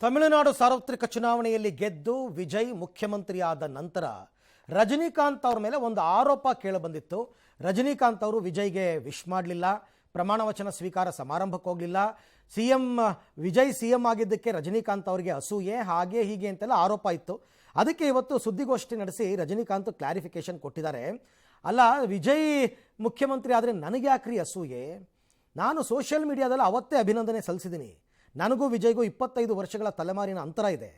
ತಮಿಳುನಾಡು ಸಾರ್ವತ್ರಿಕ ಚುನಾವಣೆಯಲ್ಲಿ ಗೆದ್ದು ವಿಜಯ್ ಮುಖ್ಯಮಂತ್ರಿಯಾದ ನಂತರ ರಜನಿಕಾಂತ್ ಅವರ ಮೇಲೆ ಒಂದು ಆರೋಪ ಕೇಳಿಬಂದಿತ್ತು. ರಜನಿಕಾಂತ್ ಅವರು ವಿಜಯ್ಗೆ ವಿಶ್ ಮಾಡಲಿಲ್ಲ, ಪ್ರಮಾಣ ವಚನ ಸ್ವೀಕಾರ ಸಮಾರಂಭಕ್ಕೆ ಹೋಗಲಿಲ್ಲ, ವಿಜಯ್ ಸಿಎಂ ಆಗಿದ್ದಕ್ಕೆ ರಜನಿಕಾಂತ್ ಅವರಿಗೆ ಅಸೂಯೆ ಹಾಗೆ ಹೀಗೆ ಅಂತೆಲ್ಲ ಆರೋಪ ಇತ್ತು. ಅದಕ್ಕೆ ಇವತ್ತು ಸುದ್ದಿಗೋಷ್ಠಿ ನಡೆಸಿ ರಜನಿಕಾಂತ್ ಕ್ಲಾರಿಫಿಕೇಶನ್ ಕೊಟ್ಟಿದ್ದಾರೆ. ಅಲ್ಲ, ವಿಜಯ್ ಮುಖ್ಯಮಂತ್ರಿ ಆದರೆ ನನಗೆ ಯಾಕ್ರಿ ಅಸೂಯೆ? ನಾನು ಸೋಷಿಯಲ್ ಮೀಡಿಯಾದಲ್ಲಿ ಅವತ್ತೇ ಅಭಿನಂದನೆ ಸಲ್ಲಿಸಿದ್ದೀನಿ. ನನಗೂ ವಿಜಯ್ಗೂ 25 ವರ್ಷಗಳ ತಲೆಮಾರಿನ ಅಂತರ ಇದೆ.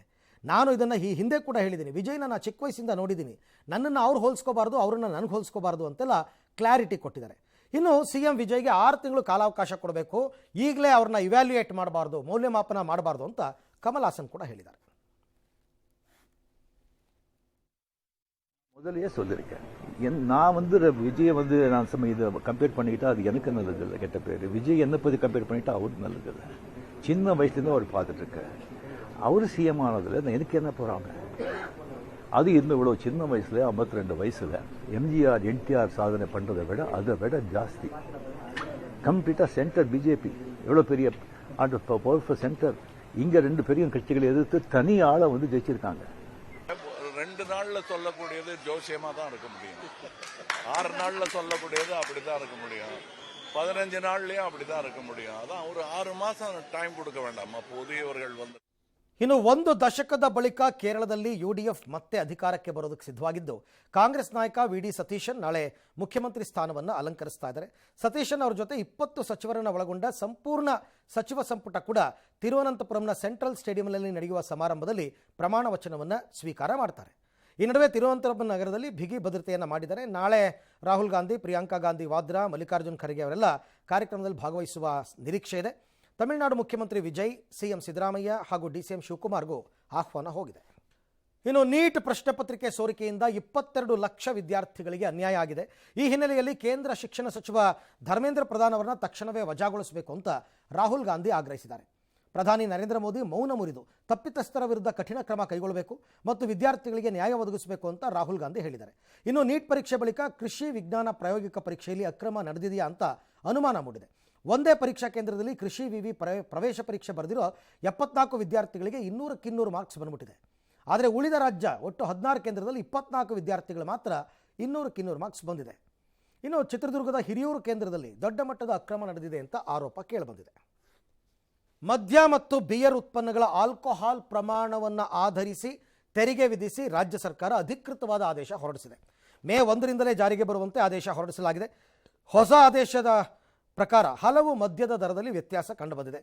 ನಾನು ಇದನ್ನು ಹಿಂದೆ ಕೂಡ ಹೇಳಿದ್ದೀನಿ. ವಿಜಯ್ನ ನಾನು ಚಿಕ್ಕ ವಯಸ್ಸಿಂದ ನೋಡಿದ್ದೀನಿ. ನನ್ನನ್ನು ಅವ್ರು ಹೋಲಿಸ್ಕೋಬಾರ್ದು, ಅವ್ರನ್ನ ನನಗೆ ಹೋಲಿಸ್ಕೋಬಾರ್ದು ಅಂತೆಲ್ಲ ಕ್ಲಾರಿಟಿ ಕೊಟ್ಟಿದ್ದಾರೆ. ಇನ್ನು ಸಿಎಂ ವಿಜಯ್ಗೆ 6 ತಿಂಗಳು ಕಾಲಾವಕಾಶ ಕೊಡಬೇಕು, ಈಗಲೇ ಅವ್ರನ್ನ ಇವ್ಯಾಲ್ಯೂಯೇಟ್ ಮಾಡಬಾರ್ದು, ಮೌಲ್ಯಮಾಪನ ಮಾಡಬಾರ್ದು ಅಂತ ಕಮಲ್ ಹಾಸನ್ ಕೂಡ ಹೇಳಿದ್ದಾರೆ. முதலையே சொல்லியிருக்கேன். நான் விஜயை நான் இதை கம்பேர் பண்ணிக்கிட்டா அது எனக்கு நல்லது இல்லை, கெட்ட பேர். விஜய் என்னை பற்றி கம்பேர் பண்ணிட்டா அவருக்கு நல்லது இல்லை. சின்ன வயசுலேருந்து அவர் பார்த்துட்டு இருக்கேன். அவர் சிஎம் ஆனதில் எனக்கு என்ன போகிறாங்க? அது இவ்வளோ சின்ன வயசில் 52 வயசில் எம்ஜிஆர் என்டிஆர் சாதனை பண்ணுறதை விட அதை விட ஜாஸ்தி கம்ப்ளீட்டாக சென்டர் பிஜேபி எவ்வளோ பெரிய பவர்ஃபுல் சென்டர். இங்கே 2 பெரிய கட்சிகளை எதிர்த்து தனி ஆளை ஜெயிச்சிருக்காங்க. 2 நாள்ல சொல்லக்கூடியது ஜோசியமா தான் இருக்க முடியும். 6 நாள்ல சொல்லக்கூடியது அப்படிதான் இருக்க முடியும். 15 நாள்லயும் அப்படிதான் இருக்க முடியும். அதான் ஒரு 6 மாசம் டைம் கொடுக்க வேண்டாமா புதியவர்கள் ಇನ್ನು 1 ದಶಕದ ಬಳಿಕ ಕೇರಳದಲ್ಲಿ ಯುಡಿಎಫ್ ಮತ್ತೆ ಅಧಿಕಾರಕ್ಕೆ ಬರೋದಕ್ಕೆ ಸಿದ್ಧವಾಗಿದ್ದು, ಕಾಂಗ್ರೆಸ್ ನಾಯಕ ವಿ.ಡಿ. ಸತೀಶನ್ ನಾಳೆ ಮುಖ್ಯಮಂತ್ರಿ ಸ್ಥಾನವನ್ನು ಅಲಂಕರಿಸ್ತಾ ಇದ್ದಾರೆ. ಸತೀಶನ್ ಅವರ ಜೊತೆ 20 ಸಚಿವರನ್ನು ಒಳಗೊಂಡ ಸಂಪೂರ್ಣ ಸಚಿವ ಸಂಪುಟ ಕೂಡ ತಿರುವನಂತಪುರಂನ ಸೆಂಟ್ರಲ್ ಸ್ಟೇಡಿಯಂನಲ್ಲಿ ನಡೆಯುವ ಸಮಾರಂಭದಲ್ಲಿ ಪ್ರಮಾಣ ವಚನವನ್ನು ಸ್ವೀಕಾರ ಮಾಡ್ತಾರೆ. ಈ ನಡುವೆ ತಿರುವನಂತಪುರಂ ನಗರದಲ್ಲಿ ಬಿಗಿ ಭದ್ರತೆಯನ್ನು ಮಾಡಿದ್ದಾರೆ. ನಾಳೆ ರಾಹುಲ್ ಗಾಂಧಿ, ಪ್ರಿಯಾಂಕಾ ಗಾಂಧಿ ವಾದ್ರಾ, ಮಲ್ಲಿಕಾರ್ಜುನ್ ಖರ್ಗೆ ಅವರೆಲ್ಲ ಕಾರ್ಯಕ್ರಮದಲ್ಲಿ ಭಾಗವಹಿಸುವ ನಿರೀಕ್ಷೆ ಇದೆ. ತಮಿಳುನಾಡು ಮುಖ್ಯಮಂತ್ರಿ ವಿಜಯ್, ಸಿಎಂ ಸಿದ್ದರಾಮಯ್ಯ ಹಾಗೂ ಡಿಸಿಎಂ ಶಿವಕುಮಾರ್ಗೂ ಆಹ್ವಾನ ಹೋಗಿದೆ. ಇನ್ನು ನೀಟ್ ಪ್ರಶ್ನೆ ಪತ್ರಿಕೆ ಸೋರಿಕೆಯಿಂದ 22 ಲಕ್ಷ ವಿದ್ಯಾರ್ಥಿಗಳಿಗೆ ಅನ್ಯಾಯ ಆಗಿದೆ. ಈ ಹಿನ್ನೆಲೆಯಲ್ಲಿ ಕೇಂದ್ರ ಶಿಕ್ಷಣ ಸಚಿವ ಧರ್ಮೇಂದ್ರ ಪ್ರಧಾನ್ ಅವರನ್ನ ತಕ್ಷಣವೇ ವಜಾಗೊಳಿಸಬೇಕು ಅಂತ ರಾಹುಲ್ ಗಾಂಧಿ ಆಗ್ರಹಿಸಿದ್ದಾರೆ. ಪ್ರಧಾನಿ ನರೇಂದ್ರ ಮೋದಿ ಮೌನ ಮುರಿದು ತಪ್ಪಿತಸ್ಥರ ವಿರುದ್ಧ ಕಠಿಣ ಕ್ರಮ ಕೈಗೊಳ್ಳಬೇಕು ಮತ್ತು ವಿದ್ಯಾರ್ಥಿಗಳಿಗೆ ನ್ಯಾಯ ಒದಗಿಸಬೇಕು ಅಂತ ರಾಹುಲ್ ಗಾಂಧಿ ಹೇಳಿದ್ದಾರೆ. ಇನ್ನು ನೀಟ್ ಪರೀಕ್ಷೆ ಬಳಿಕ ಕೃಷಿ ವಿಜ್ಞಾನ ಪ್ರಾಯೋಗಿಕ ಪರೀಕ್ಷೆಯಲ್ಲಿ ಅಕ್ರಮ ನಡೆದಿದೆಯಾ ಅಂತ ಅನುಮಾನ ಮೂಡಿದೆ. ಒಂದೇ ಪರೀಕ್ಷಾ ಕೇಂದ್ರದಲ್ಲಿ ಕೃಷಿ ವಿವಿ ಪ್ರವೇಶ ಪರೀಕ್ಷೆ ಬರೆದಿರೋ 74 ವಿದ್ಯಾರ್ಥಿಗಳಿಗೆ 200ಕ್ಕೆ 200 ಮಾರ್ಕ್ಸ್ ಬಂದ್ಬಿಟ್ಟಿದೆ. ಆದರೆ ಉಳಿದ ರಾಜ್ಯ ಒಟ್ಟು 16 ಕೇಂದ್ರದಲ್ಲಿ 24 ವಿದ್ಯಾರ್ಥಿಗಳು ಮಾತ್ರ 200ಕ್ಕೆ 200 ಮಾರ್ಕ್ಸ್ ಬಂದಿದೆ. ಇನ್ನು ಚಿತ್ರದುರ್ಗದ ಹಿರಿಯೂರು ಕೇಂದ್ರದಲ್ಲಿ ದೊಡ್ಡ ಮಟ್ಟದ ಅಕ್ರಮ ನಡೆದಿದೆ ಅಂತ ಆರೋಪ ಕೇಳಿಬಂದಿದೆ. ಮದ್ಯ ಮತ್ತು ಬಿಯರ್ ಉತ್ಪನ್ನಗಳ ಆಲ್ಕೋಹಾಲ್ ಪ್ರಮಾಣವನ್ನು ಆಧರಿಸಿ ತೆರಿಗೆ ವಿಧಿಸಿ ರಾಜ್ಯ ಸರ್ಕಾರ ಅಧಿಕೃತವಾದ ಆದೇಶ ಹೊರಡಿಸಿದೆ. ಮೇ 1ರಿಂದಲೇ ಜಾರಿಗೆ ಬರುವಂತೆ ಆದೇಶ ಹೊರಡಿಸಲಾಗಿದೆ. ಹೊಸ ಆದೇಶದ ಪ್ರಕಾರ ಹಲವು ಮದ್ಯದ ದರದಲ್ಲಿ ವ್ಯತ್ಯಾಸ ಕಂಡುಬಂದಿದೆ.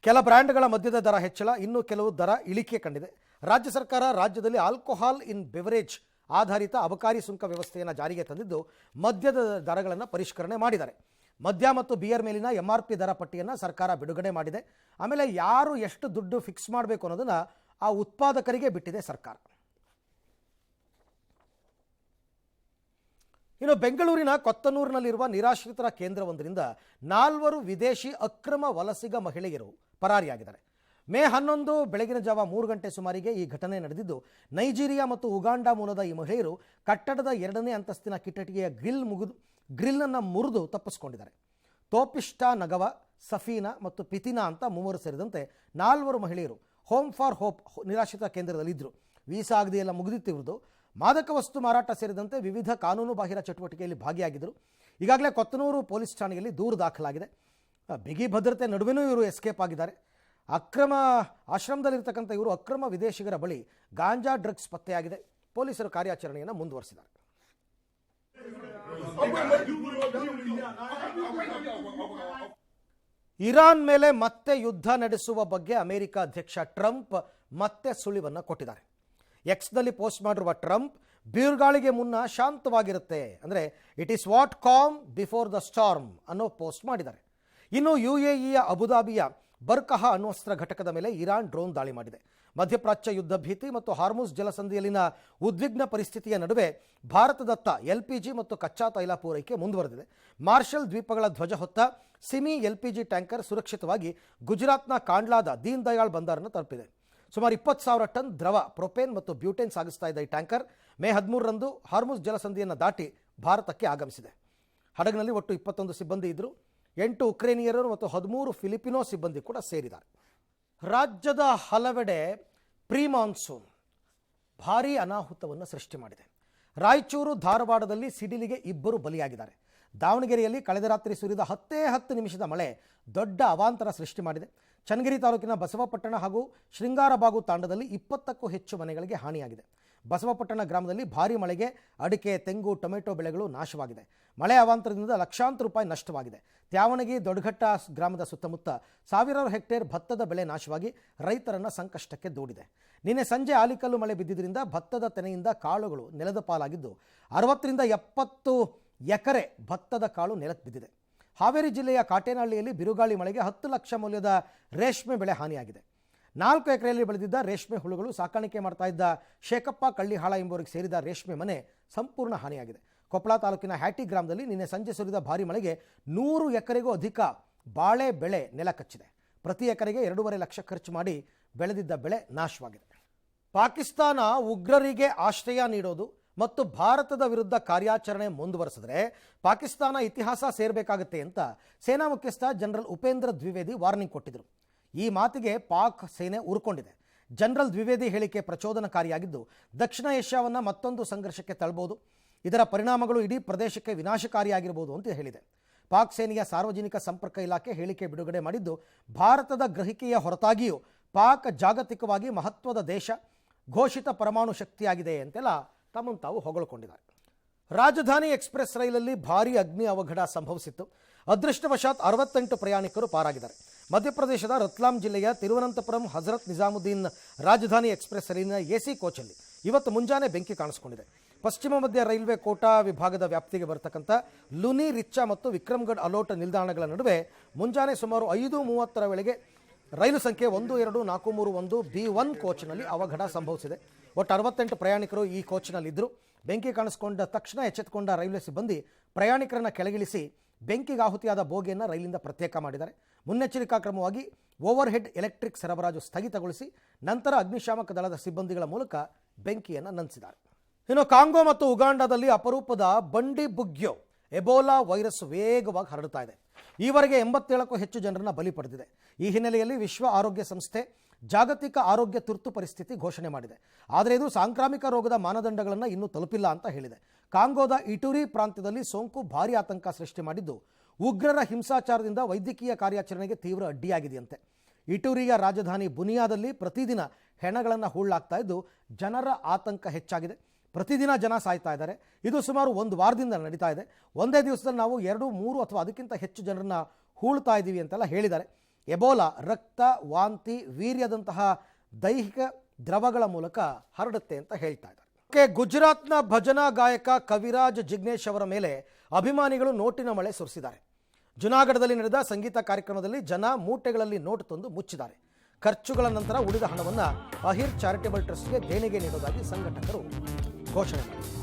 ಕೆಲ ಬ್ರ್ಯಾಂಡ್ಗಳ ಮದ್ಯದ ದರ ಹೆಚ್ಚಳ, ಇನ್ನು ಕೆಲವು ದರ ಇಳಿಕೆ ಕಂಡಿದೆ. ರಾಜ್ಯ ಸರ್ಕಾರ ರಾಜ್ಯದಲ್ಲಿ ಆಲ್ಕೋಹಾಲ್ ಇನ್ ಬೆವರೇಜ್ ಆಧಾರಿತ ಅಬಕಾರಿ ಸುಂಕ ವ್ಯವಸ್ಥೆಯನ್ನು ಜಾರಿಗೆ ತಂದಿದ್ದು, ಮದ್ಯದ ದರಗಳನ್ನು ಪರಿಷ್ಕರಣೆ ಮಾಡಿದ್ದಾರೆ. ಮದ್ಯ ಮತ್ತು ಬಿಯರ್ ಮೇಲಿನ MRP ದರ ಪಟ್ಟಿಯನ್ನು ಸರ್ಕಾರ ಬಿಡುಗಡೆ ಮಾಡಿದೆ. ಆಮೇಲೆ ಯಾರು ಎಷ್ಟು ದುಡ್ಡು ಫಿಕ್ಸ್ ಮಾಡಬೇಕು ಅನ್ನೋದನ್ನು ಆ ಉತ್ಪಾದಕರಿಗೆ ಬಿಟ್ಟಿದೆ ಸರ್ಕಾರ. ಇನ್ನು ಬೆಂಗಳೂರಿನ ಕೊತ್ತನೂರಿನಲ್ಲಿರುವ ನಿರಾಶ್ರಿತರ ಕೇಂದ್ರವೊಂದರಿಂದ 4 ವಿದೇಶಿ ಅಕ್ರಮ ವಲಸಿಗ ಮಹಿಳೆಯರು ಪರಾರಿಯಾಗಿದ್ದಾರೆ. ಮೇ 11 ಬೆಳಗಿನ ಜಾವ 3 ಗಂಟೆ ಸುಮಾರಿಗೆ ಈ ಘಟನೆ ನಡೆದಿದ್ದು, ನೈಜೀರಿಯಾ ಮತ್ತು ಉಗಾಂಡಾ ಮೂಲದ ಈ ಮಹಿಳೆಯರು ಕಟ್ಟಡದ 2ನೇ ಅಂತಸ್ತಿನ ಕಿಟಕಿಯ ಗ್ರಿಲ್ನನ್ನು ಮುರಿದು ತಪ್ಪಿಸಿಕೊಂಡಿದ್ದಾರೆ. ತೋಪಿಷ್ಟಾ ನಗವ, ಸಫೀನಾ ಮತ್ತು ಪಿತಿನಾ ಅಂತ 3 ಸೇರಿದಂತೆ 4 ಮಹಿಳೆಯರು ಹೋಮ್ ಫಾರ್ ಹೋಪ್ ನಿರಾಶ್ರಿತ ಕೇಂದ್ರದಲ್ಲಿದ್ದರು. ವೀಸಾ ಆಗದೆ ಎಲ್ಲ ಮುಗಿದಿತ್ತಿರುವುದು, ಮಾದಕ ವಸ್ತು ಮಾರಾಟ ಸೇರಿದಂತೆ ವಿವಿಧ ಕಾನೂನು ಬಾಹಿರ ಚಟುವಟಿಕೆಯಲ್ಲಿ ಭಾಗಿಯಾಗಿದ್ದರು. ಈಗಾಗಲೇ ಕೊತ್ತನೂರು ಪೊಲೀಸ್ ಠಾಣೆಯಲ್ಲಿ ದೂರು ದಾಖಲಾಗಿದೆ. ಬಿಗಿ ಭದ್ರತೆ ನಡುವೆನೂ ಇವರು ಎಸ್ಕೇಪ್ ಆಗಿದ್ದಾರೆ. ಆಶ್ರಮದಲ್ಲಿರ್ತಕ್ಕಂಥ ಇವರು ಅಕ್ರಮ ವಿದೇಶಿಗರ ಬಳಿ ಗಾಂಜಾ ಡ್ರಗ್ಸ್ ಪತ್ತೆಯಾಗಿದೆ. ಪೊಲೀಸರು ಕಾರ್ಯಾಚರಣೆಯನ್ನು ಮುಂದುವರಿಸಿದ್ದಾರೆ. ಇರಾನ್ ಮೇಲೆ ಮತ್ತೆ ಯುದ್ಧ ನಡೆಸುವ ಬಗ್ಗೆ ಅಮೆರಿಕ ಅಧ್ಯಕ್ಷ ಟ್ರಂಪ್ ಮತ್ತೆ ಸುಳಿವನ್ನು ಕೊಟ್ಟಿದ್ದಾರೆ. ಎಕ್ಸ್ನಲ್ಲಿ ಪೋಸ್ಟ್ ಮಾಡಿರುವ ಟ್ರಂಪ್, ಬೀರ್ಗಾಳಿಗೆ ಮುನ್ನ ಶಾಂತವಾಗಿರುತ್ತೆ, ಅಂದರೆ it is what com before the storm ಅನ್ನೋ ಪೋಸ್ಟ್ ಮಾಡಿದ್ದಾರೆ. ಇನ್ನು UAEಯ ಅಬುದಾಬಿಯ ಬರ್ಕಹ ಅಣ್ವಸ್ತ್ರ ಘಟಕದ ಮೇಲೆ ಇರಾನ್ ಡ್ರೋನ್ ದಾಳಿ ಮಾಡಿದೆ. ಮಧ್ಯಪ್ರಾಚ್ಯ ಯುದ್ಧ ಭೀತಿ ಮತ್ತು ಹಾರ್ಮುಜ್ ಜಲಸಂಧಿಯಲ್ಲಿನ ಉದ್ವಿಗ್ನ ಪರಿಸ್ಥಿತಿಯ ನಡುವೆ ಭಾರತದತ್ತ LPG ಮತ್ತು ಕಚ್ಚಾ ತೈಲ ಪೂರೈಕೆ ಮುಂದುವರೆದಿದೆ. ಮಾರ್ಷಲ್ ದ್ವೀಪಗಳ ಧ್ವಜ ಹೊತ್ತ ಸಿಮಿ LPG ಟ್ಯಾಂಕರ್ ಸುರಕ್ಷಿತವಾಗಿ ಗುಜರಾತ್ನ ಕಾಂಡ್ಲಾದ ದೀನ್ ದಯಾಳ್ ಬಂದರನ್ನು ತಲುಪಿದೆ. ಸುಮಾರು 20,000 ಟನ್ ದ್ರವ ಪ್ರೊಪೇನ್ ಮತ್ತು ಬ್ಯೂಟೇನ್ ಸಾಗಿಸ್ತಾ ಇದ್ದ ಈ ಟ್ಯಾಂಕರ್ ಮೇ 13ರಂದು ಹಾರ್ಮುಜ್ ಜಲಸಂಧಿಯನ್ನು ದಾಟಿ ಭಾರತಕ್ಕೆ ಆಗಮಿಸಿದೆ. ಹಡಗಿನಲ್ಲಿ ಒಟ್ಟು 21 ಸಿಬ್ಬಂದಿ ಇದ್ದರು. 8 ಉಕ್ರೇನಿಯರು ಮತ್ತು 13 ಫಿಲಿಪಿನೋ ಸಿಬ್ಬಂದಿ ಕೂಡ ಸೇರಿದ್ದಾರೆ. ರಾಜ್ಯದ ಹಲವೆಡೆ ಪ್ರೀ ಮಾನ್ಸೂನ್ ಭಾರೀ ಅನಾಹುತವನ್ನು ಸೃಷ್ಟಿ ಮಾಡಿದೆ. ರಾಯಚೂರು, ಧಾರವಾಡದಲ್ಲಿ ಸಿಡಿಲಿಗೆ 2 ಬಲಿಯಾಗಿದ್ದಾರೆ. ದಾವಣಗೆರೆಯಲ್ಲಿ ಕಳೆದ ರಾತ್ರಿ ಸುರಿದ 10 ನಿಮಿಷದ ಮಳೆ ದೊಡ್ಡ ಅವಾಂತರ ಸೃಷ್ಟಿ ಮಾಡಿದೆ. ಚನ್ನಗಿರಿ ತಾಲೂಕಿನ ಬಸವಪಟ್ಟಣ ಹಾಗೂ ಶೃಂಗಾರಬಾಗು ತಾಂಡದಲ್ಲಿ 20ಕ್ಕೂ ಹೆಚ್ಚು ಮನೆಗಳಿಗೆ ಹಾನಿಯಾಗಿದೆ. ಬಸವಪಟ್ಟಣ ಗ್ರಾಮದಲ್ಲಿ ಭಾರೀ ಮಳೆಗೆ ಅಡಿಕೆ, ತೆಂಗು, ಟೊಮೆಟೊ ಬೆಳೆಗಳು ನಾಶವಾಗಿದೆ. ಮಳೆ ಅವಾಂತರದಿಂದ ಲಕ್ಷಾಂತರ ರೂಪಾಯಿ ನಷ್ಟವಾಗಿದೆ. ತ್ಯಾವಣಗಿ, ದೊಡ್ಡಘಟ್ಟ ಗ್ರಾಮದ ಸುತ್ತಮುತ್ತ ಸಾವಿರಾರು ಹೆಕ್ಟೇರ್ ಭತ್ತದ ಬೆಳೆ ನಾಶವಾಗಿ ರೈತರನ್ನ ಸಂಕಷ್ಟಕ್ಕೆ ದೂಡಿದೆ. ನಿನ್ನೆ ಸಂಜೆ ಆಲಿಕಲ್ಲು ಮಳೆ ಬಿದ್ದಿದ್ದರಿಂದ ಭತ್ತದ ತೆನೆಯಿಂದ ಕಾಳುಗಳು ನೆಲದ ಪಾಲಾಗಿದ್ದು 60 ರಿಂದ 70 ಎಕರೆ ಭತ್ತದ ಕಾಳು ನೆಲಕ್ಕೆ ಬಿದ್ದಿದೆ. ಹಾವೇರಿ ಜಿಲ್ಲೆಯ ಕಾಟೇನಹಳ್ಳಿಯಲ್ಲಿ ಬಿರುಗಾಳಿ ಮಳೆಗೆ 10 ಲಕ್ಷ ಮೌಲ್ಯದ ರೇಷ್ಮೆ ಬೆಳೆ ಹಾನಿಯಾಗಿದೆ. 4 ಎಕರೆಯಲ್ಲಿ ಬೆಳೆದಿದ್ದ ರೇಷ್ಮೆ ಹುಳುಗಳು ಸಾಕಾಣಿಕೆ ಮಾಡ್ತಾ ಇದ್ದ ಶೇಖಪ್ಪ ಕಳ್ಳಿಹಾಳ ಎಂಬುವರಿಗೆ ಸೇರಿದ ರೇಷ್ಮೆ ಮನೆ ಸಂಪೂರ್ಣ ಹಾನಿಯಾಗಿದೆ. ಕೊಪ್ಪಳ ತಾಲೂಕಿನ ಹ್ಯಾಟಿ ಗ್ರಾಮದಲ್ಲಿ ನಿನ್ನೆ ಸಂಜೆ ಸುರಿದ ಭಾರೀ ಮಳೆಗೆ 100 ಎಕರೆಗೂ ಅಧಿಕ ಬಾಳೆ ಬೆಳೆ ನೆಲ ಕಚ್ಚಿದೆ. ಪ್ರತಿ ಎಕರೆಗೆ 2.5 ಲಕ್ಷ ಖರ್ಚು ಮಾಡಿ ಬೆಳೆದಿದ್ದ ಬೆಳೆ ನಾಶವಾಗಿದೆ. ಪಾಕಿಸ್ತಾನ ಉಗ್ರರಿಗೆ ಆಶ್ರಯ ನೀಡೋದು ಮತ್ತು ಭಾರತದ ವಿರುದ್ಧ ಕಾರ್ಯಾಚರಣೆ ಮುಂದುವರೆಸಿದ್ರೆ ಪಾಕಿಸ್ತಾನ ಇತಿಹಾಸ ಸೇರಬೇಕಾಗುತ್ತೆ ಅಂತ ಸೇನಾ ಮುಖ್ಯಸ್ಥ ಜನರಲ್ ಉಪೇಂದ್ರ ದ್ವಿವೇದಿ ವಾರ್ನಿಂಗ್ ಕೊಟ್ಟಿದ್ದರು. ಈ ಮಾತಿಗೆ ಪಾಕ್ ಸೇನೆ ಉರ್ಕೊಂಡಿದೆ. ಜನರಲ್ ದ್ವಿವೇದಿ ಹೇಳಿಕೆ ಪ್ರಚೋದನಕಾರಿಯಾಗಿದ್ದು ದಕ್ಷಿಣ ಏಷ್ಯಾವನ್ನು ಮತ್ತೊಂದು ಸಂಘರ್ಷಕ್ಕೆ ತಳ್ಳಬಹುದು. ಇದರ ಪರಿಣಾಮಗಳು ಇಡೀ ಪ್ರದೇಶಕ್ಕೆ ವಿನಾಶಕಾರಿಯಾಗಿರಬಹುದು ಅಂತ ಹೇಳಿದೆ. ಪಾಕ್ ಸೇನೆಯ ಸಾರ್ವಜನಿಕ ಸಂಪರ್ಕ ಇಲಾಖೆ ಹೇಳಿಕೆ ಬಿಡುಗಡೆ ಮಾಡಿದ್ದು, ಭಾರತದ ಗ್ರಹಿಕೆಯ ಹೊರತಾಗಿಯೂ ಪಾಕ್ ಜಾಗತಿಕವಾಗಿ ಮಹತ್ವದ ದೇಶ, ಘೋಷಿತ ಪರಮಾಣು ಶಕ್ತಿಯಾಗಿದೆ ಅಂತೆಲ್ಲ ತಮ್ಮನ್ನು ತಾವು ಹೊಗಳಿಕೊಂಡಿದ್ದಾರೆ. ರಾಜಧಾನಿ ಎಕ್ಸ್ಪ್ರೆಸ್ ರೈಲಲ್ಲಿ ಭಾರೀ ಅಗ್ನಿ ಅವಘಡ ಸಂಭವಿಸಿತ್ತು. ಅದೃಷ್ಟವಶಾತ್ 68 ಪ್ರಯಾಣಿಕರು ಪಾರಾಗಿದ್ದಾರೆ. ಮಧ್ಯಪ್ರದೇಶದ ರತ್ಲಾಂ ಜಿಲ್ಲೆಯ ತಿರುವನಂತಪುರಂ ಹಜರತ್ ನಿಜಾಮುದ್ದೀನ್ ರಾಜಧಾನಿ ಎಕ್ಸ್ಪ್ರೆಸ್ ರೈಲಿನ ಎಸಿ ಕೋಚಲ್ಲಿ ಇವತ್ತು ಮುಂಜಾನೆ ಬೆಂಕಿ ಕಾಣಿಸಿಕೊಂಡಿದೆ. ಪಶ್ಚಿಮ ಮಧ್ಯ ರೈಲ್ವೆ ಕೋಟಾ ವಿಭಾಗದ ವ್ಯಾಪ್ತಿಗೆ ಬರತಕ್ಕಂಥ ಲುನಿ, ರಿಚ್ಚಾ ಮತ್ತು ವಿಕ್ರಮ್ಗಢ್ ಅಲೋಟ್ ನಿಲ್ದಾಣಗಳ ನಡುವೆ ಮುಂಜಾನೆ ಸುಮಾರು 5:30 ವೇಳೆಗೆ ರೈಲು ಸಂಖ್ಯೆ 12431 B1 ಕೋಚ್ನಲ್ಲಿ ಅವಘಡ ಸಂಭವಿಸಿದೆ. ಒಟ್ಟು 68 ಪ್ರಯಾಣಿಕರು ಈ ಕೋಚ್ನಲ್ಲಿದ್ದರು. ಬೆಂಕಿ ಕಾಣಿಸಿಕೊಂಡ ತಕ್ಷಣ ಎಚ್ಚೆತ್ತುಕೊಂಡ ರೈಲ್ವೆ ಸಿಬ್ಬಂದಿ ಪ್ರಯಾಣಿಕರನ್ನು ಕೆಳಗಿಳಿಸಿ ಬೆಂಕಿಗೆ ಆಹುತಿಯಾದ ಬೋಗಿಯನ್ನು ರೈಲಿಂದ ಪ್ರತ್ಯೇಕ ಮಾಡಿದ್ದಾರೆ. ಮುನ್ನೆಚ್ಚರಿಕಾ ಕ್ರಮವಾಗಿ ಓವರ್ ಹೆಡ್ ಎಲೆಕ್ಟ್ರಿಕ್ ಸರಬರಾಜು ಸ್ಥಗಿತಗೊಳಿಸಿ ನಂತರ ಅಗ್ನಿಶಾಮಕ ದಳದ ಸಿಬ್ಬಂದಿಗಳ ಮೂಲಕ ಬೆಂಕಿಯನ್ನು ನಂದಿಸಿದ್ದಾರೆ. ಇನ್ನು ಕಾಂಗೋ ಮತ್ತು ಉಗಾಂಡಾದಲ್ಲಿ ಅಪರೂಪದ ಬಂಡಿ ಬುಗ್ಯೋ ಎಬೋಲಾ ವೈರಸ್ ವೇಗವಾಗಿ ಹರಡುತ್ತಾ ಇದೆ. ಈವರೆಗೆ 87ಕ್ಕೂ ಹೆಚ್ಚು ಜನರನ್ನು ಬಲಿ ಪಡೆದಿದೆ. ಈ ಹಿನ್ನೆಲೆಯಲ್ಲಿ ವಿಶ್ವ ಆರೋಗ್ಯ ಸಂಸ್ಥೆ ಜಾಗತಿಕ ಆರೋಗ್ಯ ತುರ್ತು ಪರಿಸ್ಥಿತಿ ಘೋಷಣೆ ಮಾಡಿದೆ. ಆದರೆ ಇದು ಸಾಂಕ್ರಾಮಿಕ ರೋಗದ ಮಾನದಂಡಗಳನ್ನು ಇನ್ನೂ ತಲುಪಿಲ್ಲ ಅಂತ ಹೇಳಿದೆ. ಕಾಂಗೋದ ಇಟುರಿ ಪ್ರಾಂತ್ಯದಲ್ಲಿ ಸೋಂಕು ಭಾರೀ ಆತಂಕ ಸೃಷ್ಟಿ ಮಾಡಿದ್ದು, ಉಗ್ರರ ಹಿಂಸಾಚಾರದಿಂದ ವೈದ್ಯಕೀಯ ಕಾರ್ಯಾಚರಣೆಗೆ ತೀವ್ರ ಅಡ್ಡಿಯಾಗಿದೆಯಂತೆ. ಇಟುರಿಯ ರಾಜಧಾನಿ ಬುನಿಯಾದಲ್ಲಿ ಪ್ರತಿದಿನ ಹೆಣಗಳನ್ನು ಹೂಳಲಾಗ್ತಾ ಇದ್ದು ಜನರ ಆತಂಕ ಹೆಚ್ಚಾಗಿದೆ. ಪ್ರತಿದಿನ ಜನ ಸಾಯ್ತಾ ಇದ್ದಾರೆ. ಇದು ಸುಮಾರು 1 ವಾರದಿಂದ ನಡೀತಾ ಇದೆ. ಒಂದೇ ದಿವಸದಲ್ಲಿ ನಾವು 2, 3 ಅಥವಾ ಅದಕ್ಕಿಂತ ಹೆಚ್ಚು ಜನರನ್ನ ಹೂಳ್ತಾ ಇದ್ದೀವಿ ಅಂತೆಲ್ಲ ಹೇಳಿದ್ದಾರೆ. ಎಬೋಲಾ ರಕ್ತ, ವಾಂತಿ, ವೀರ್ಯದಂತಹ ದೈಹಿಕ ದ್ರವಗಳ ಮೂಲಕ ಹರಡುತ್ತೆ ಅಂತ ಹೇಳ್ತಾ ಇದ್ದಾರೆ. ಗುಜರಾತ್ನ ಭಜನಾ ಗಾಯಕ ಕವಿರಾಜ್ ಜಿಗ್ನೇಶ್ ಅವರ ಮೇಲೆ ಅಭಿಮಾನಿಗಳು ನೋಟಿನ ಮಳೆ ಸುರಿಸಿದ್ದಾರೆ. ಜುನಾಗಢದಲ್ಲಿ ನಡೆದ ಸಂಗೀತ ಕಾರ್ಯಕ್ರಮದಲ್ಲಿ ಜನ ಮೂಟೆಗಳಲ್ಲಿ ನೋಟು ತಂದು ಮುಚ್ಚಿದ್ದಾರೆ. ಖರ್ಚುಗಳ ನಂತರ ಉಳಿದ ಹಣವನ್ನು ಅಹಿರ್ ಚಾರಿಟೇಬಲ್ ಟ್ರಸ್ಟ್ಗೆ ದೇಣಿಗೆ ನೀಡುವುದಾಗಿ ಸಂಘಟಕರು ಘೋಷಣೆ ಮಾಡಿದ್ದಾರೆ.